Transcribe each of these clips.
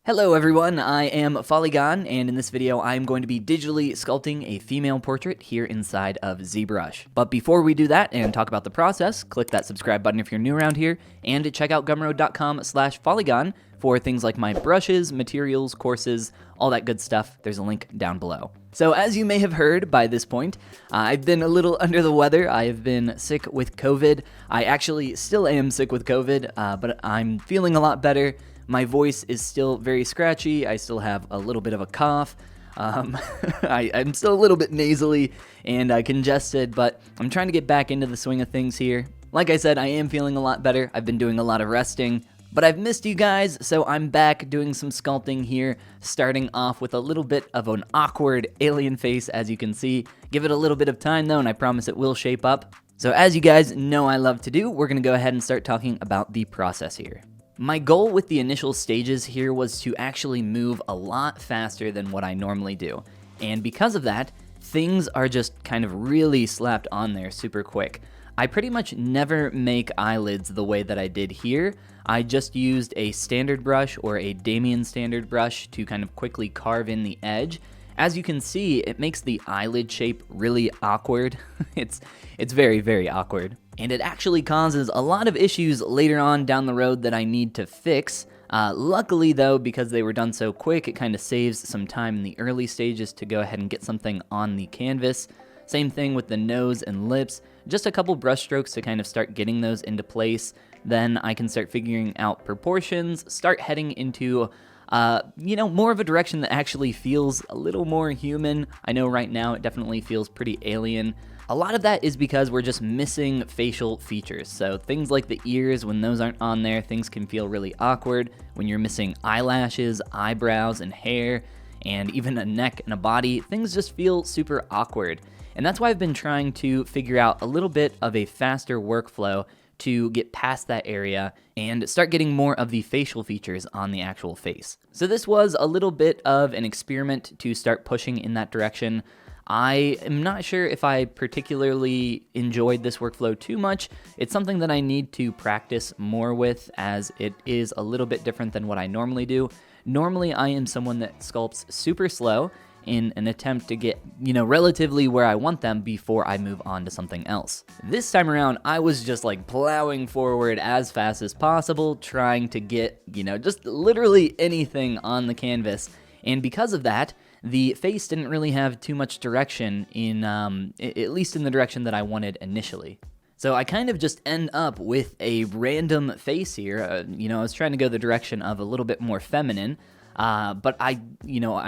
Hello everyone, I am Follygon, and in this video I'm going to be digitally sculpting a female portrait here inside of ZBrush. But before we do that and talk about the process, click that subscribe button if you're new around here, and check out gumroad.com/Follygon for things like my brushes, materials, courses, all that good stuff. There's a link down below. So as you may have heard by this point, I've been a little under the weather. I've been sick with COVID. I actually still am sick with COVID, but I'm feeling a lot better. My voice is still very scratchy. I still have a little bit of a cough. I'm still a little bit nasally and congested, but I'm trying to get back into the swing of things here. Like I said, I am feeling a lot better. I've been doing a lot of resting, but I've missed you guys, so I'm back doing some sculpting here, starting off with a little bit of an awkward alien face, as you can see. Give it a little bit of time, though, and I promise it will shape up. So as you guys know I love to do, we're going to go ahead and start talking about the process here. My goal with the initial stages here was to actually move a lot faster than what I normally do. And because of that, things are just kind of really slapped on there super quick. I pretty much never make eyelids the way that I did here. I just used a standard brush or a Damien standard brush to kind of quickly carve in the edge. As you can see, it makes the eyelid shape really awkward. It's very, very awkward. And it actually causes a lot of issues later on down the road that I need to fix. Luckily though, because they were done so quick, it kind of saves some time in the early stages to go ahead and get something on the canvas. Same thing with the nose and lips, just a couple brush strokes to kind of start getting those into place. Then I can start figuring out proportions, start heading into more of a direction that actually feels a little more human. I know right now it definitely feels pretty alien. A lot of that is because we're just missing facial features. So things like the ears, when those aren't on there, things can feel really awkward. When you're missing eyelashes, eyebrows, and hair, and even a neck and a body, things just feel super awkward. And that's why I've been trying to figure out a little bit of a faster workflow to get past that area and start getting more of the facial features on the actual face. So this was a little bit of an experiment to start pushing in that direction. I am not sure if I particularly enjoyed this workflow too much. It's something that I need to practice more with, as it is a little bit different than what I normally do. Normally, I am someone that sculpts super slow in an attempt to get, relatively where I want them before I move on to something else. This time around, I was just like plowing forward as fast as possible, trying to get, just literally anything on the canvas. And because of that, the face didn't really have too much direction in, at least in the direction that I wanted initially. So I kind of just end up with a random face here. I was trying to go the direction of a little bit more feminine, but I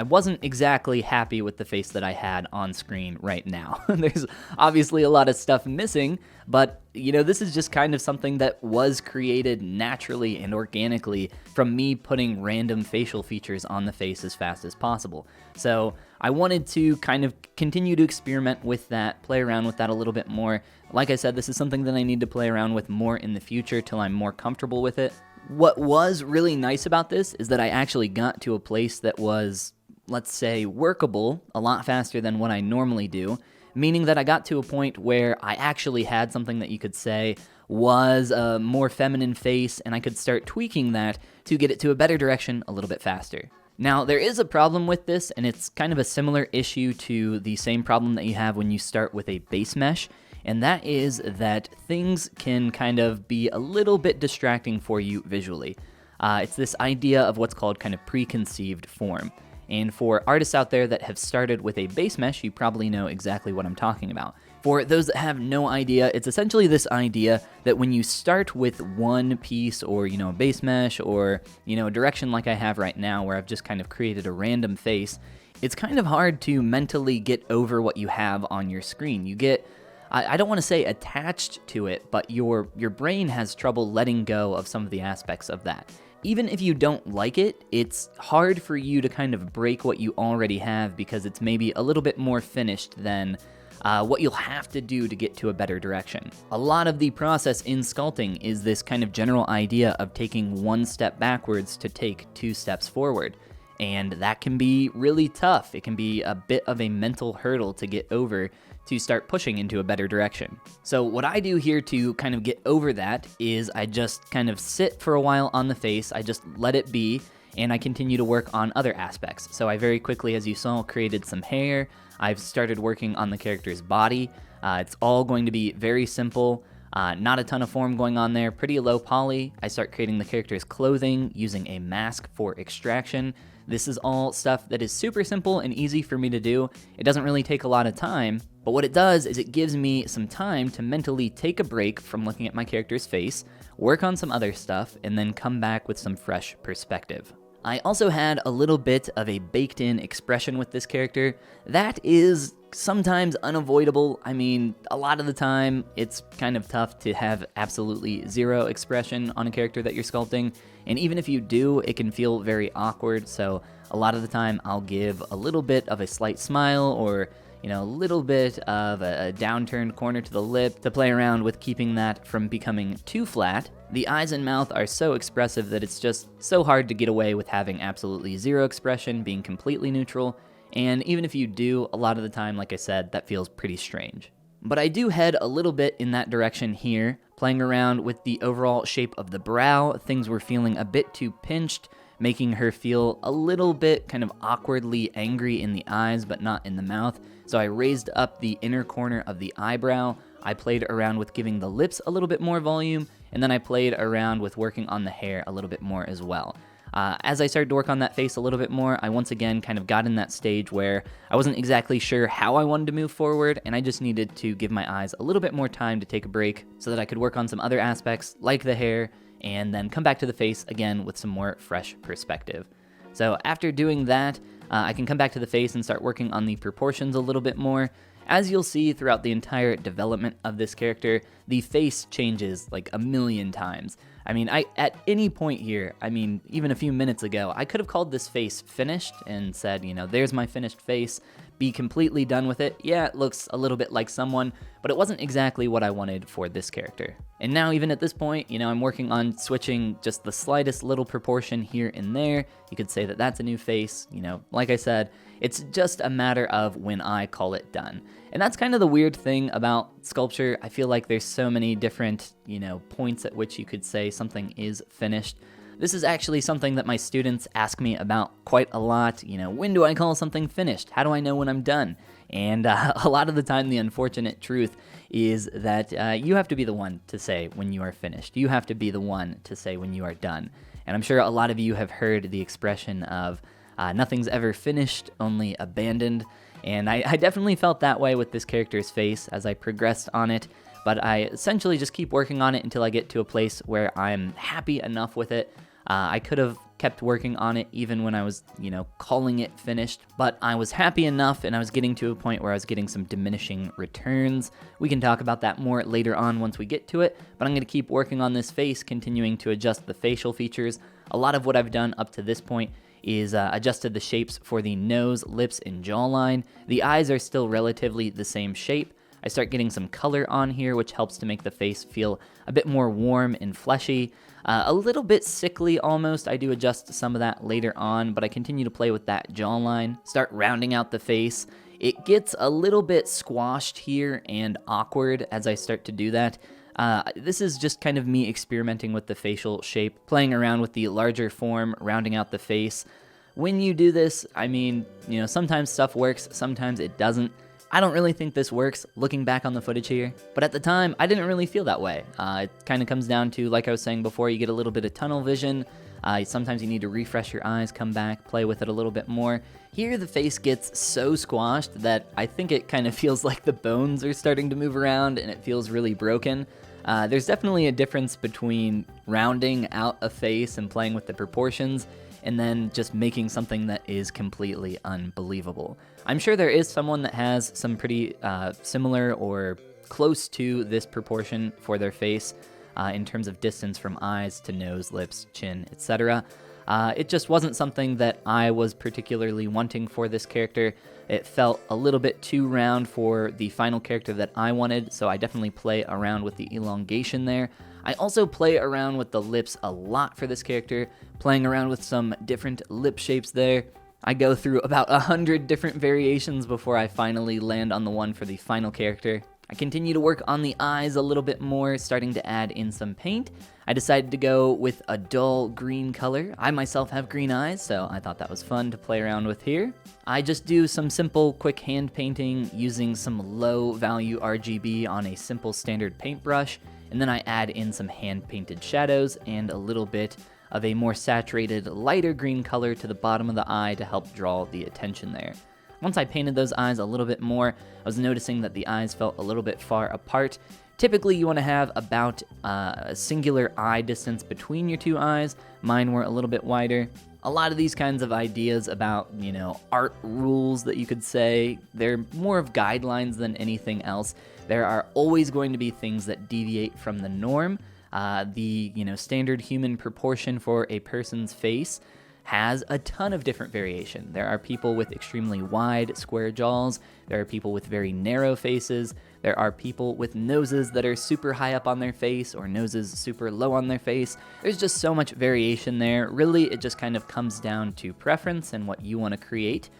wasn't exactly happy with the face that I had on screen right now. There's obviously a lot of stuff missing, but this is just kind of something that was created naturally and organically from me putting random facial features on the face as fast as possible. So I wanted to kind of continue to experiment with that, play around with that a little bit more. Like I said, this is something that I need to play around with more in the future till I'm more comfortable with it. What was really nice about this is that I actually got to a place that was, let's say, workable a lot faster than what I normally do, meaning that I got to a point where I actually had something that you could say was a more feminine face, and I could start tweaking that to get it to a better direction a little bit faster. Now, there is a problem with this, and it's kind of a similar issue to the same problem that you have when you start with a base mesh, and that is that things can kind of be a little bit distracting for you visually. It's this idea of what's called kind of preconceived form. And for artists out there that have started with a base mesh, you probably know exactly what I'm talking about. For those that have no idea, it's essentially this idea that when you start with one piece or, a base mesh or, a direction like I have right now where I've just kind of created a random face, it's kind of hard to mentally get over what you have on your screen. You get, I don't want to say attached to it, but your brain has trouble letting go of some of the aspects of that. Even if you don't like it, it's hard for you to kind of break what you already have because it's maybe a little bit more finished than what you'll have to do to get to a better direction. A lot of the process in sculpting is this kind of general idea of taking one step backwards to take two steps forward. And that can be really tough. It can be a bit of a mental hurdle to get over to start pushing into a better direction. So what I do here to kind of get over that is I just kind of sit for a while on the face. I just let it be, and I continue to work on other aspects. So I very quickly, as you saw, created some hair. I've started working on the character's body. It's all going to be very simple. Not a ton of form going on there, pretty low poly. I start creating the character's clothing using a mask for extraction. This is all stuff that is super simple and easy for me to do. It doesn't really take a lot of time, but what it does is it gives me some time to mentally take a break from looking at my character's face, work on some other stuff, and then come back with some fresh perspective. I also had a little bit of a baked-in expression with this character. That is sometimes unavoidable. I mean, a lot of the time, it's kind of tough to have absolutely zero expression on a character that you're sculpting, and even if you do, it can feel very awkward, so a lot of the time, I'll give a little bit of a slight smile or a little bit of a downturned corner to the lip to play around with keeping that from becoming too flat. The eyes and mouth are so expressive that it's just so hard to get away with having absolutely zero expression, being completely neutral, and even if you do, a lot of the time, like I said, that feels pretty strange. But I do head a little bit in that direction here, playing around with the overall shape of the brow. Things were feeling a bit too pinched, making her feel a little bit kind of awkwardly angry in the eyes, but not in the mouth. So I raised up the inner corner of the eyebrow. I played around with giving the lips a little bit more volume, and then I played around with working on the hair a little bit more as well. As I started to work on that face a little bit more, I once again kind of got in that stage where I wasn't exactly sure how I wanted to move forward, and I just needed to give my eyes a little bit more time to take a break so that I could work on some other aspects like the hair, and then come back to the face again with some more fresh perspective. So after doing that, I can come back to the face and start working on the proportions a little bit more. As you'll see throughout the entire development of this character, the face changes like a million times. I mean, at any point here, even a few minutes ago, I could have called this face finished and said, there's my finished face, be completely done with it. Yeah, it looks a little bit like someone, but it wasn't exactly what I wanted for this character. And now, even at this point, I'm working on switching just the slightest little proportion here and there. You could say that that's a new face. Like I said, it's just a matter of when I call it done. And that's kind of the weird thing about sculpture. I feel like there's so many different, points at which you could say something is finished. This is actually something that my students ask me about quite a lot. When do I call something finished? How do I know when I'm done? And a lot of the time, the unfortunate truth is that you have to be the one to say when you are finished. You have to be the one to say when you are done. And I'm sure a lot of you have heard the expression of nothing's ever finished, only abandoned. And I definitely felt that way with this character's face as I progressed on it, but I essentially just keep working on it until I get to a place where I'm happy enough with it. I could have kept working on it even when I was, calling it finished, but I was happy enough and I was getting to a point where I was getting some diminishing returns. We can talk about that more later on once we get to it, but I'm going to keep working on this face, continuing to adjust the facial features. A lot of what I've done up to this point is adjusted the shapes for the nose, lips, and jawline. The eyes are still relatively the same shape. I start getting some color on here, which helps to make the face feel a bit more warm and fleshy. A little bit sickly almost. I do adjust some of that later on, but I continue to play with that jawline, start rounding out the face. It gets a little bit squashed here and awkward as I start to do that. This is just kind of me experimenting with the facial shape, playing around with the larger form, rounding out the face. When you do this, sometimes stuff works, sometimes it doesn't. I don't really think this works, looking back on the footage here, but at the time, I didn't really feel that way. It kind of comes down to, like I was saying before, you get a little bit of tunnel vision. Sometimes you need to refresh your eyes, come back, play with it a little bit more. Here, the face gets so squashed that I think it kind of feels like the bones are starting to move around and it feels really broken. There's definitely a difference between rounding out a face and playing with the proportions and then just making something that is completely unbelievable. I'm sure there is someone that has some pretty similar or close to this proportion for their face in terms of distance from eyes to nose, lips, chin, etc. It just wasn't something that I was particularly wanting for this character. It felt a little bit too round for the final character that I wanted, so I definitely play around with the elongation there. I also play around with the lips a lot for this character, playing around with some different lip shapes there. I go through about 100 different variations before I finally land on the one for the final character. I continue to work on the eyes a little bit more, starting to add in some paint. I decided to go with a dull green color. I myself have green eyes, so I thought that was fun to play around with here. I just do some simple, quick hand painting using some low value RGB on a simple standard paintbrush, and then I add in some hand painted shadows and a little bit of a more saturated, lighter green color to the bottom of the eye to help draw the attention there. Once I painted those eyes a little bit more, I was noticing that the eyes felt a little bit far apart. Typically, you want to have about a singular eye distance between your two eyes. Mine were a little bit wider. A lot of these kinds of ideas about, art rules that you could say, they're more of guidelines than anything else. There are always going to be things that deviate from the norm. The standard human proportion for a person's face has a ton of different variation. There are people with extremely wide, square jaws. There are people with very narrow faces. There are people with noses that are super high up on their face or noses super low on their face. There's just so much variation there. Really, it just kind of comes down to preference and what you want to create.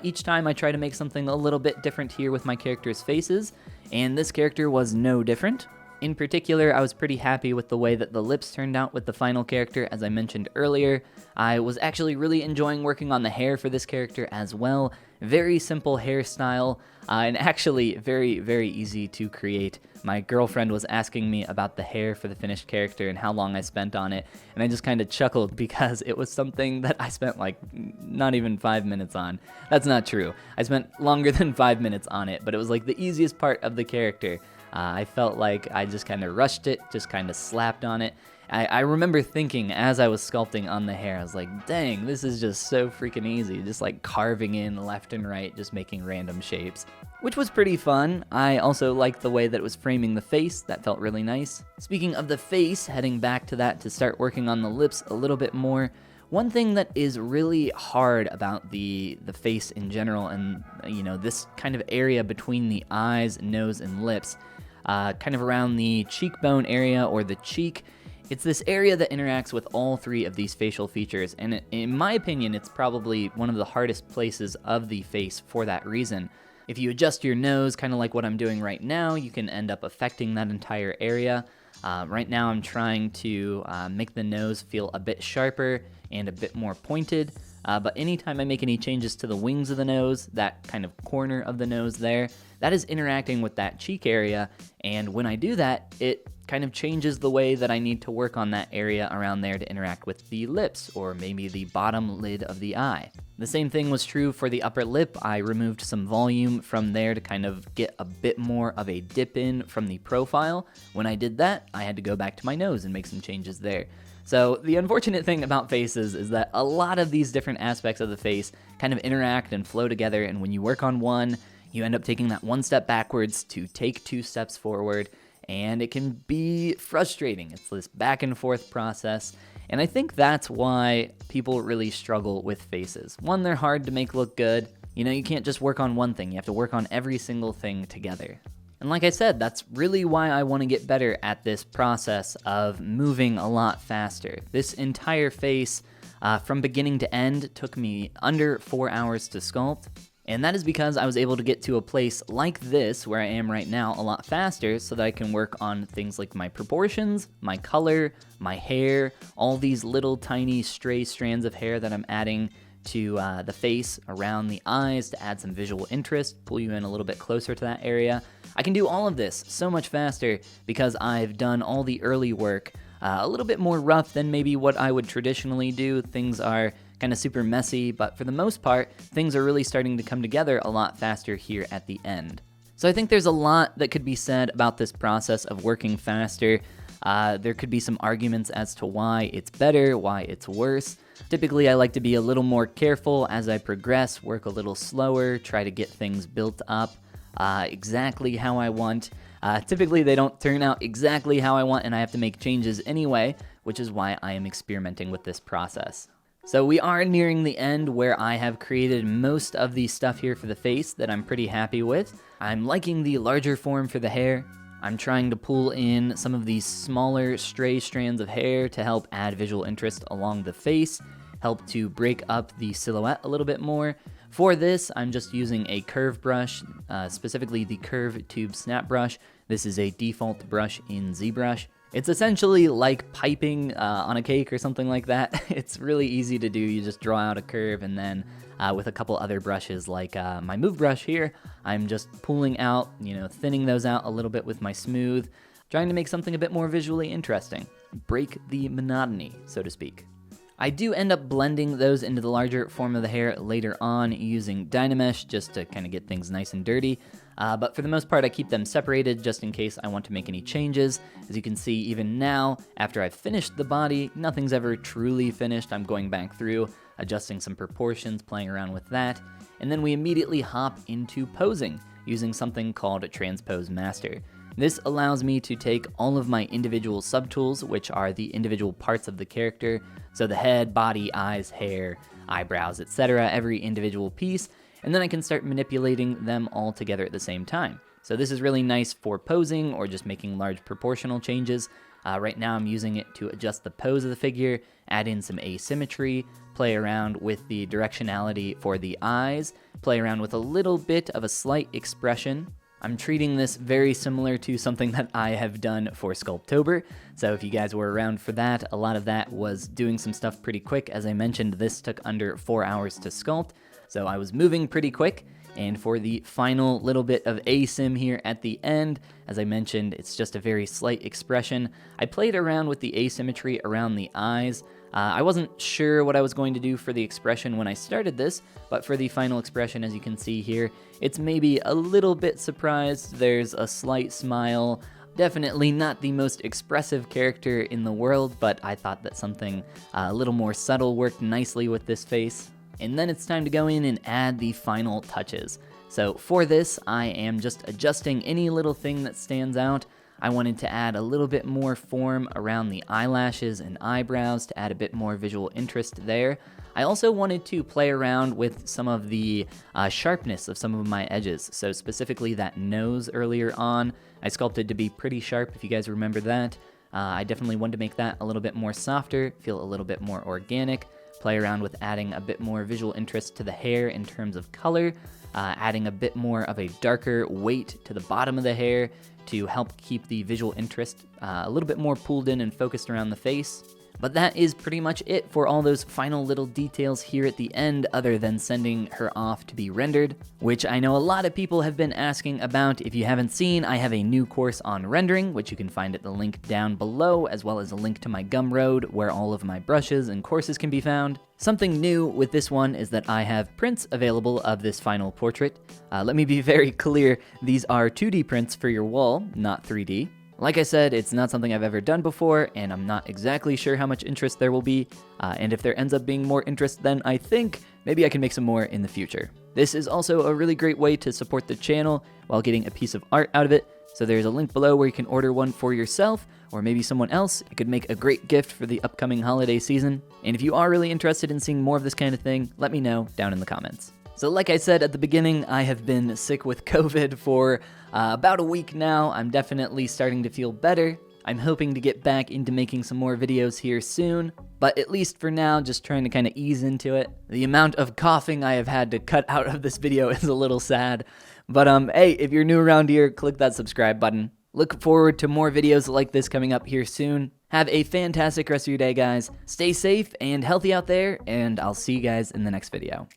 Each time I try to make something a little bit different here with my characters' faces, and this character was no different. In particular, I was pretty happy with the way that the lips turned out with the final character, as I mentioned earlier. I was actually really enjoying working on the hair for this character as well. Very simple hairstyle, and actually very, very easy to create. My girlfriend was asking me about the hair for the finished character and how long I spent on it, and I just kind of chuckled because it was something that I spent like not even 5 minutes on. That's not true. I spent longer than 5 minutes on it, but it was like the easiest part of the character. I felt like I just kind of rushed it, just kind of slapped on it. I remember thinking as I was sculpting on the hair, I was like, dang, this is just so freaking easy. Just like carving in left and right, just making random shapes, which was pretty fun. I also liked the way that it was framing the face. That felt really nice. Speaking of the face, heading back to that to start working on the lips a little bit more. One thing that is really hard about the face in general, and this kind of area between the eyes, nose, and lips, kind of around the cheekbone area or the cheek. It's this area that interacts with all three of these facial features, and in my opinion, it's probably one of the hardest places of the face for that reason. If you adjust your nose, kind of like what I'm doing right now, you can end up affecting that entire area. Right now, I'm trying to make the nose feel a bit sharper and a bit more pointed, but anytime I make any changes to the wings of the nose, that kind of corner of the nose there, that is interacting with that cheek area, and when I do that, it kind of changes the way that I need to work on that area around there to interact with the lips, or maybe the bottom lid of the eye. The same thing was true for the upper lip. I removed some volume from there to kind of get a bit more of a dip in from the profile. When I did that, I had to go back to my nose and make some changes there. So the unfortunate thing about faces is that a lot of these different aspects of the face kind of interact and flow together, and when you work on one, you end up taking that one step backwards to take 2 steps forward, and it can be frustrating. It's this back and forth process, and I think that's why people really struggle with faces. One, they're hard to make look good. You can't just work on one thing. You have to work on every single thing together. And like I said, that's really why I want to get better at this process of moving a lot faster. This entire face, from beginning to end, took me under 4 hours to sculpt. And that is because I was able to get to a place like this, where I am right now, a lot faster, so that I can work on things like my proportions, my color, my hair, all these little tiny stray strands of hair that I'm adding to the face, around the eyes, to add some visual interest, pull you in a little bit closer to that area. I can do all of this so much faster because I've done all the early work, a little bit more rough than maybe what I would traditionally do. Things are kind of super messy, but for the most part, things are really starting to come together a lot faster here at the end. So I think there's a lot that could be said about this process of working faster. There could be some arguments as to why it's better, why it's worse. Typically, I like to be a little more careful as I progress, work a little slower, try to get things built up exactly how I want. Typically, they don't turn out exactly how I want, and I have to make changes anyway, which is why I am experimenting with this process. So we are nearing the end, where I have created most of the stuff here for the face that I'm pretty happy with. I'm liking the larger form for the hair. I'm trying to pull in some of these smaller stray strands of hair to help add visual interest along the face, help to break up the silhouette a little bit more. For this, I'm just using a curve brush, specifically the Curve Tube Snap Brush. This is a default brush in ZBrush. It's essentially like piping on a cake or something like that. It's really easy to do. You just draw out a curve, and then with a couple other brushes like my Move brush here, I'm just pulling out, thinning those out a little bit with my Smooth, trying to make something a bit more visually interesting. Break the monotony, so to speak. I do end up blending those into the larger form of the hair later on using Dynamesh just to kind of get things nice and dirty. But for the most part, I keep them separated just in case I want to make any changes. As you can see, even now, after I've finished the body, nothing's ever truly finished. I'm going back through, adjusting some proportions, playing around with that. And then we immediately hop into posing using something called a Transpose Master. This allows me to take all of my individual subtools, which are the individual parts of the character, so the head, body, eyes, hair, eyebrows, etc., every individual piece, and then I can start manipulating them all together at the same time. So this is really nice for posing or just making large proportional changes. Right now I'm using it to adjust the pose of the figure, add in some asymmetry, play around with the directionality for the eyes, play around with a little bit of a slight expression. I'm treating this very similar to something that I have done for Sculptober, so if you guys were around for that, a lot of that was doing some stuff pretty quick. As I mentioned, this took under 4 hours to sculpt, so I was moving pretty quick, and for the final little bit of asym here at the end, as I mentioned, it's just a very slight expression. I played around with the asymmetry around the eyes. I wasn't sure what I was going to do for the expression when I started this, but for the final expression, as you can see here, it's maybe a little bit surprised. There's a slight smile. Definitely not the most expressive character in the world, but I thought that something a little more subtle worked nicely with this face. And then it's time to go in and add the final touches. So for this, I am just adjusting any little thing that stands out. I wanted to add a little bit more form around the eyelashes and eyebrows to add a bit more visual interest there. I also wanted to play around with some of the sharpness of some of my edges. So specifically that nose earlier on, I sculpted to be pretty sharp, if you guys remember that. I definitely wanted to make that a little bit more softer, feel a little bit more organic, play around with adding a bit more visual interest to the hair in terms of color, adding a bit more of a darker weight to the bottom of the hair to help keep the visual interest a little bit more pulled in and focused around the face. But that is pretty much it for all those final little details here at the end, other than sending her off to be rendered, which I know a lot of people have been asking about. If you haven't seen, I have a new course on rendering, which you can find at the link down below, as well as a link to my Gumroad, where all of my brushes and courses can be found. Something new with this one is that I have prints available of this final portrait. Let me be very clear, these are 2D prints for your wall, not 3D. Like I said, it's not something I've ever done before, and I'm not exactly sure how much interest there will be, and if there ends up being more interest than I think, maybe I can make some more in the future. This is also a really great way to support the channel while getting a piece of art out of it, so there's a link below where you can order one for yourself, or maybe someone else. It could make a great gift for the upcoming holiday season, and if you are really interested in seeing more of this kind of thing, let me know down in the comments. So like I said at the beginning, I have been sick with COVID for about a week now. I'm definitely starting to feel better. I'm hoping to get back into making some more videos here soon, but at least for now, just trying to kind of ease into it. The amount of coughing I have had to cut out of this video is a little sad, but hey, if you're new around here, click that subscribe button. Look forward to more videos like this coming up here soon. Have a fantastic rest of your day, guys. Stay safe and healthy out there, and I'll see you guys in the next video.